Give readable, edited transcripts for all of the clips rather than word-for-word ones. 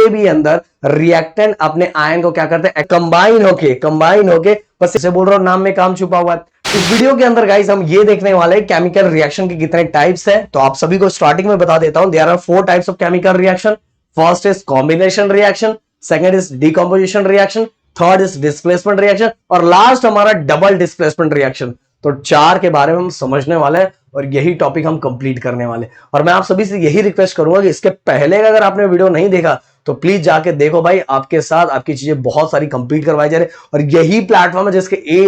भी अंदर रिएक्टेंट अपने आयन को क्या करते हैं, कंबाइन होके बस इसे बोल रहा हूं नाम में काम छुपा हुआ है। इस वीडियो के अंदर गाइस हम ये देखने वाले हैं केमिकल रिएक्शन के कितने टाइप्स हैं। तो आप सभी को स्टार्टिंग में बता देता हूं, there are 4 types of chemical reaction. First is combination reaction, second is decomposition reaction, third is displacement reaction और लास्ट हमारा डबल डिस्प्लेसमेंट रिएक्शन। तो 4 के बारे में हम समझने वाले हैं और यही टॉपिक हम कंप्लीट करने वाले। और मैं आप सभी से यही रिक्वेस्ट करूंगा कि इसके पहले अगर आपने वीडियो नहीं देखा तो प्लीज जाके देखो भाई, आपके साथ आपकी चीजें बहुत सारी कंप्लीट करवाई जा रही है और यही प्लेटफॉर्म है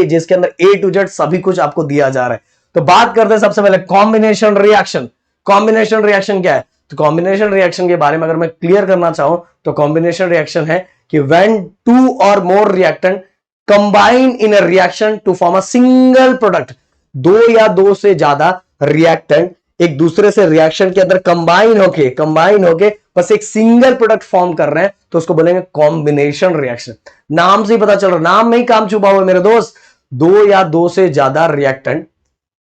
जिसके अंदर A to Z सभी कुछ आपको दिया जा रहा है। तो बात करते हैं सबसे पहले कॉम्बिनेशन रिएक्शन। कॉम्बिनेशन रिएक्शन क्या है? तो कॉम्बिनेशन रिएक्शन के बारे में अगर मैं क्लियर करना चाहूं तो कॉम्बिनेशन रिएक्शन है कि when 2 or more reactant combine in a reaction to form a single product, 2 या 2 से ज्यादा रिएक्टेंट एक दूसरे से रिएक्शन के अंदर कंबाइन होके बस एक सिंगल प्रोडक्ट फॉर्म कर रहे हैं तो उसको बोलेंगे कॉम्बिनेशन रिएक्शन। नाम से ही पता चल रहा, नाम में ही काम छुपा हुआ है मेरे दोस्त। 2 या 2 से ज्यादा रिएक्टेंट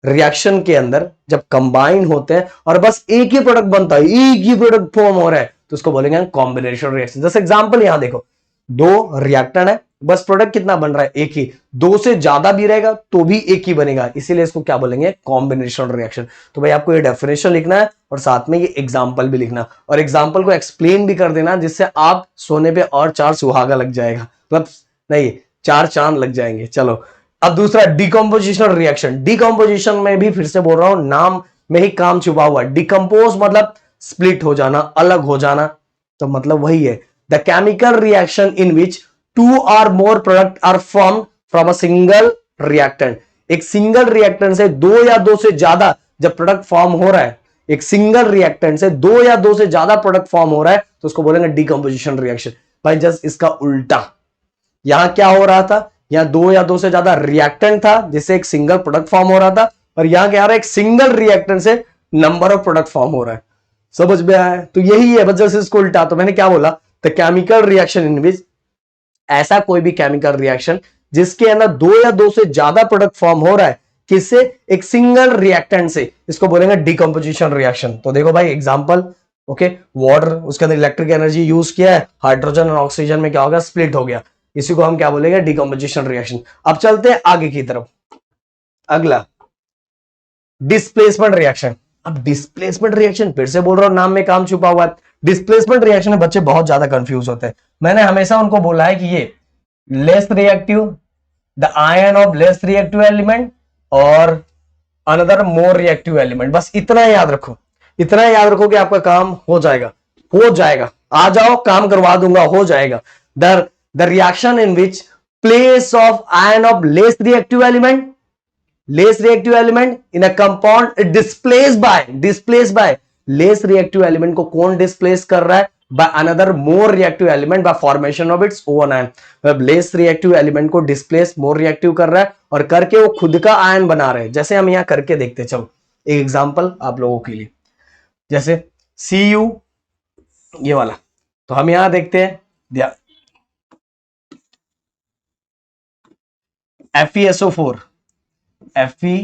रिएक्शन के अंदर जब कंबाइन होते हैं और बस एक ही प्रोडक्ट बनता है, एक ही प्रोडक्ट फॉर्म हो रहा है तो उसको बोलेंगे कॉम्बिनेशन रिएक्शन। जैसे एग्जांपल यहां देखो, 2 रिएक्टेंट है, बस प्रोडक्ट कितना बन रहा है, एक ही। 2 से ज्यादा भी रहेगा तो भी एक ही बनेगा, इसीलिए इसको क्या बोलेंगे, कॉम्बिनेशन रिएक्शन। तो भाई आपको ये डेफिनेशन लिखना है और साथ में ये एग्जांपल भी लिखना और एग्जांपल को एक्सप्लेन भी कर देना, जिससे आप सोने पे और 4 सुहागा लग जाएगा, मतलब नहीं 4 चांद लग जाएंगे। चलो अब दूसरा डिकम्पोजिशन रिएक्शन। डिकम्पोजिशन में भी फिर से बोल रहा हूं, नाम में ही काम छुपा हुआ है। डिकम्पोज मतलब स्प्लिट हो जाना, अलग हो जाना, तो मतलब वही है the chemical reaction in which 2 or more product are formed from a single reactant। एक सिंगल रिएक्टेंट से 2 या 2 से ज्यादा जब प्रोडक्ट फॉर्म हो रहा है, एक सिंगल रिएक्टेंट से 2 या 2 से ज्यादा प्रोडक्ट फॉर्म हो रहा है तो उसको बोलेंगे डिकम्पोजिशन रिएक्शन। भाई जस्ट इसका उल्टा, यहां क्या हो रहा था, यहां 2 या 2 से ज्यादा रिएक्टेंट था जिससे एक सिंगल प्रोडक्ट फॉर्म हो रहा था, और यहां क्या हो रहा है, एक सिंगल रिएक्टेंट से नंबर ऑफ प्रोडक्ट फॉर्म हो रहा है। समझ में आया? तो यही है, बस जस्ट इसको उल्टा। तो मैंने क्या बोला, द केमिकल रिएक्शन इन विच, ऐसा कोई भी केमिकल रिएक्शन जिसके अंदर 2 या 2 से ज्यादा प्रोडक्ट फॉर्म हो रहा है, किससे, एक सिंगल रिएक्टेंट से, इसको बोलेंगे डिकम्पोजिशन रिएक्शन। तो देखो भाई एग्जांपल, ओके, वाटर, उसके अंदर इलेक्ट्रिक एनर्जी यूज किया है, हाइड्रोजन और ऑक्सीजन में क्या हो गया, स्प्लिट हो गया, इसी को हम क्या बोलेंगे, डिकम्पोजिशन रिएक्शन। अब चलते हैं आगे की तरफ, अगला डिस्प्लेसमेंट रिएक्शन। अब डिस्प्लेसमेंट रिएक्शन फिर से बोल रहा हूं, नाम में काम छुपा हुआ है। डिस्प्लेसमेंट रिएक्शन में बच्चे बहुत ज्यादा कंफ्यूज होते हैं। मैंने हमेशा उनको बोला है कि ये less reactive, the ion of less reactive element और अनदर मोर रिएक्टिव एलिमेंट, बस इतना याद रखो, इतना याद रखो कि आपका काम हो जाएगा। आ जाओ, काम करवा दूंगा, हो जाएगा। The reaction in which place of ion of less reactive element in a compound displaced by less reactive element को कौन डिस्प्लेस कर रहा है, by another more reactive element by formation of its own ion। मतलब less reactive element को displace more reactive कर रहा है और करके वो खुद का आयन बना रहे हैं। जैसे हम यहां करके देखते, चलो एक एग्जांपल आप लोगों के लिए, जैसे Cu ये वाला, तो हम यहां देखते हैं FeSO4, Fe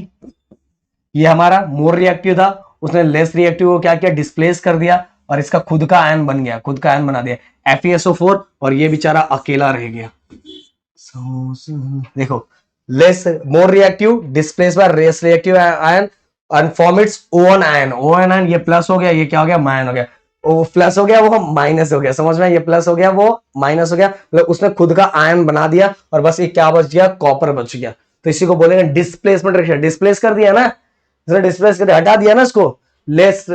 ये हमारा मोर रिएक्टिव था, उसने लेस रिएक्टिव को क्या किया, डिस्प्लेस कर दिया और इसका खुद का आयन बन गया, खुद का आयन बना दिया FeSO4, और ये बेचारा अकेला रह गया। देखो, less more reactive displace bye less reactive ion and form its own ion. Own ion, ये प्लस हो गया, ये क्या हो गया, माइनस हो गया, वो प्लस हो गया, वो माइनस हो गया, समझ में, ये प्लस हो गया, वो माइनस हो गया, मतलब उसने खुद का आयन बना दिया और बस ये क्या बच गया, कॉपर बच गया। तो इसी को बोलेंगे डिस्प्लेसमेंट रिएक्शन। डिस्प्लेस कर दिया ना, डिस्प्लेस कर हटा दिया ना इसको, less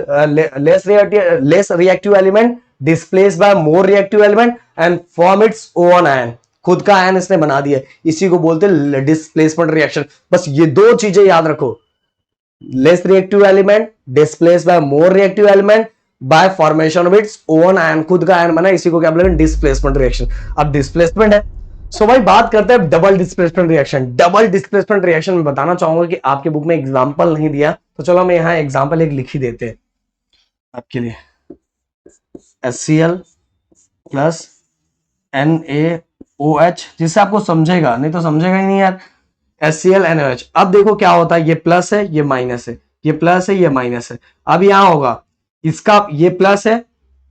reactive element displace bye more reactive element and form its own ion, खुद का आयन इसने बना दिया, इसी को बोलते हैं डिस्प्लेसमेंट रिएक्शन। बस ये 2 चीजें याद रखो, less reactive element displace bye more reactive element by formation of its own ion, खुद का आयन बना, इसी को क्या बोलेंगे, डिस्प्लेसमेंट रिएक्शन। अब डिस्प्लेसमेंट है, सो भाई बात करते हैं double displacement reaction. Double displacement reaction में बताना चाहूंगा कि आपके बुक में एग्जांपल नहीं दिया, तो चलो मैं यहां एग्जांपल एक लिख ही देते हैं आपके लिए। HCl प्लस NaOH, जिससे आपको समझेगा, नहीं तो समझेगा ही नहीं यार। HCl NaOH, अब देखो क्या होता है, ये प्लस है, ये माइनस है, ये प्लस है, ये माइनस है। अब यहां होगा, इसका ये प्लस है,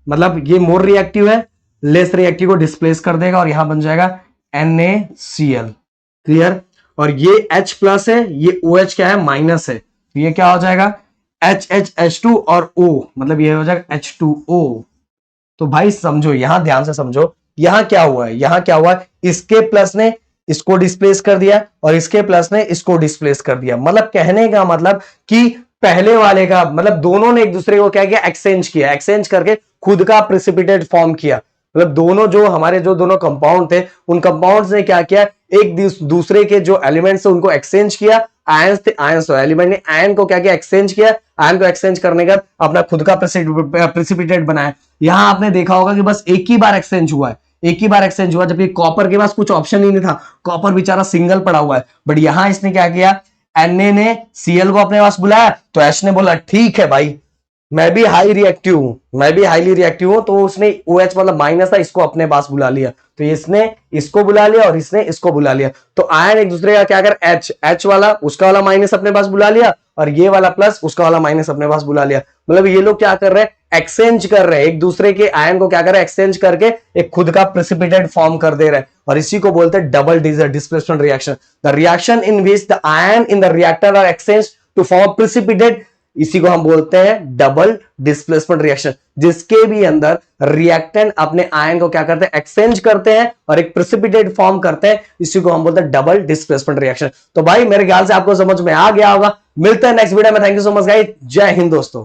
मतलब ये मोर रिएक्टिव है, लेस रिएक्टिव को डिस्प्लेस कर देगा और यहां बन जाएगा NaCl। क्लियर। और ये H प्लस है, ये OH क्या है, माइनस है, तो ये क्या हो जाएगा HH H2 और O, मतलब ये हो जाएगा H2O। तो भाई समझो, यहां ध्यान से समझो, यहां क्या हुआ है, यहां क्या हुआ है, इसके प्लस ने इसको डिस्प्लेस कर दिया और इसके प्लस ने इसको डिस्प्लेस कर दिया। मतलब कहने का मतलब कि पहले वाले का मतलब दोनों ने एक दूसरे को क्या किया, एक्सचेंज किया, एक्सचेंज करके खुद का प्रेसिपिटेट फॉर्म किया। मतलब दोनों जो हमारे जो दोनों कंपाउंड थे, उन कंपाउंड्स ने क्या किया, एक दूसरे के जो एलिमेंट्स थे उनको एक्सचेंज किया। आयंस थे, आयंस तो एलिमेंट ने आयन को क्या किया, एक्सचेंज किया। आयन को एक्सचेंज करने का अपना खुद का प्रेसिपिटेट बनाया। यहां आपने देखा होगा कि बस एक ही बार एक्सचेंज हुआ है, एक ही बार एक्सचेंज हुआ, जबकि कॉपर के पास कुछ ऑप्शन ही नहीं था, कॉपर बेचारा सिंगल पड़ा हुआ है। बट यहां इसने क्या किया, Na ने Cl को अपने पास बुलाया, तो H ने बोला ठीक है भाई, मैं भी हाई रिएक्टिव हूं, मैं भी हाईली रिएक्टिव हूं, तो उसने OH मतलब माइनस था, इसको अपने पास बुला लिया। तो इसने इसको बुला लिया और इसने इसको बुला लिया। तो आयन एक दूसरे का क्या कर, H वाला उसका वाला माइनस अपने पास बुला लिया और ये वाला प्लस उसका वाला माइनस अपने पास बुला लिया। मतलब ये लोग क्या कर रहे हैं, एक्सचेंज कर रहे हैं, एक दूसरे के आयन को क्या कर रहे हैं, एक्सचेंज करके एक खुद का प्रेसिपिटेट फॉर्म कर दे रहे हैं। और इसी को बोलते हैं double displacement reaction, the reaction in which the ion in the reactor are exchange to form precipitate. इसी को हम बोलते हैं डबल डिस्प्लेसमेंट रिएक्शन, जिसके भी अंदर रिएक्टेंट अपने आयन को क्या करते हैं, एक्सचेंज करते हैं और एक प्रेसिपिटेट फॉर्म करते हैं। इसी को हम बोलते हैं डबल डिस्प्लेसमेंट रिएक्शन। तो भाई मेरे ख्याल से आपको समझ में आ गया होगा। मिलते हैं नेक्स्ट वीडियो में। Thank you so much guys, जय हिंद दोस्तों।